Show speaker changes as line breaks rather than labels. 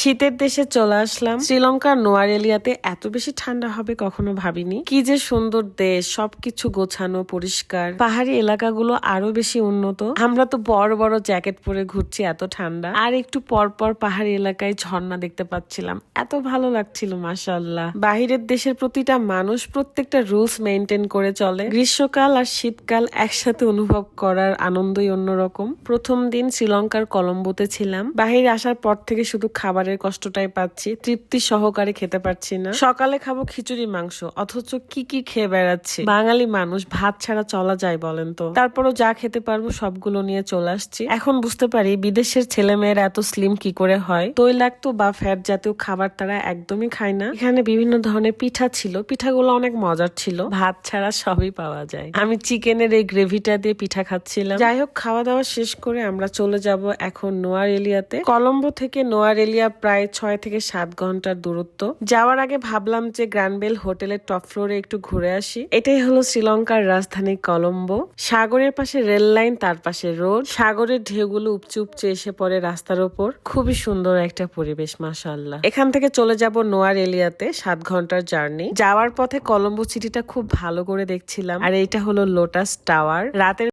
শীতের দেশে চলে আসলাম। শ্রীলঙ্কার নোয়ারেলিয়াতে এত বেশি ঠান্ডা হবে কখনো ভাবিনি। কি যে সুন্দর দেশ, সবকিছু গোছানো পরিষ্কার, পাহাড়ি এলাকাগুলো আরো বেশি উন্নত। আমরা তো বড় বড় জ্যাকেট পরে ঘুরছি, এত ঠান্ডা। আর একটু পর পর পাহাড়ি এলাকায় ঝর্ণা দেখতে পাচ্ছিলাম, এত ভালো লাগছিল মাশাআল্লাহ। বাহিরের দেশের প্রতিটা মানুষ প্রত্যেকটা রুলস মেনটেন করে চলে। গ্রীষ্মকাল আর শীতকাল একসাথে অনুভব করার আনন্দই অন্যরকম। প্রথম দিন শ্রীলঙ্কার কলম্বোতে ছিলাম। বাহিরে আসার পর থেকে শুধু খাবারের কষ্টটাই পাচ্ছি, তৃপ্তি সহকারে খেতে পারছি না। সকালে খাবো খিচুড়ি মাংস, অথচ কি কি খেয়ে বেড়াচ্ছি। বাঙালি মানুষ ভাত ছাড়া চলা যায় বলেন তো? তারপরও যা খেতে পারবো সবগুলো নিয়ে চলে আসছি। এখন বুঝতে পারি বিদেশের ছেলে মেয়েরা এত স্লিম কি করে হয়। তৈলাক্ত বা ফ্যাট জাতীয় খাবার তারা একদমই খায় না। এখানে বিভিন্ন ধরনের পিঠা ছিল, পিঠাগুলো অনেক মজার ছিল। ভাত ছাড়া সবই পাওয়া যায়। আমি চিকেনের এই গ্রেভিটা দিয়ে পিঠা খাচ্ছিলাম। যাই হোক, খাওয়া দাওয়া শেষ করে আমরা চলে যাব এখন নোয়ারেলিয়াতে। কলম্বো থেকে নোয়ারেলিয়া প্রায় 6 থেকে 7 ঘন্টার দূরত্ব। যাওয়ার আগে ভাবলাম যে গ্র্যান্ডবেল হোটেলের টপ ফ্লোরে একটু ঘুরে আসি। এটাই হলো শ্রীলঙ্কার রাজধানী কলম্বো। সাগরের পাশে রেল লাইন, তার পাশে রোড। সাগরের ঢেউগুলো উপচে উপচে এসে পড়ে রাস্তার উপর। খুবই সুন্দর একটা পরিবেশ মাশাআল্লাহ। এখান থেকে চলে যাব নোয়ারেলিয়াতে, 7 ঘন্টার জার্নি। যাওয়ার পথে কলম্বো সিটিটা খুব ভালো করে দেখছিলাম। আর এইটা হলো লোটাস টাওয়ার। রাতের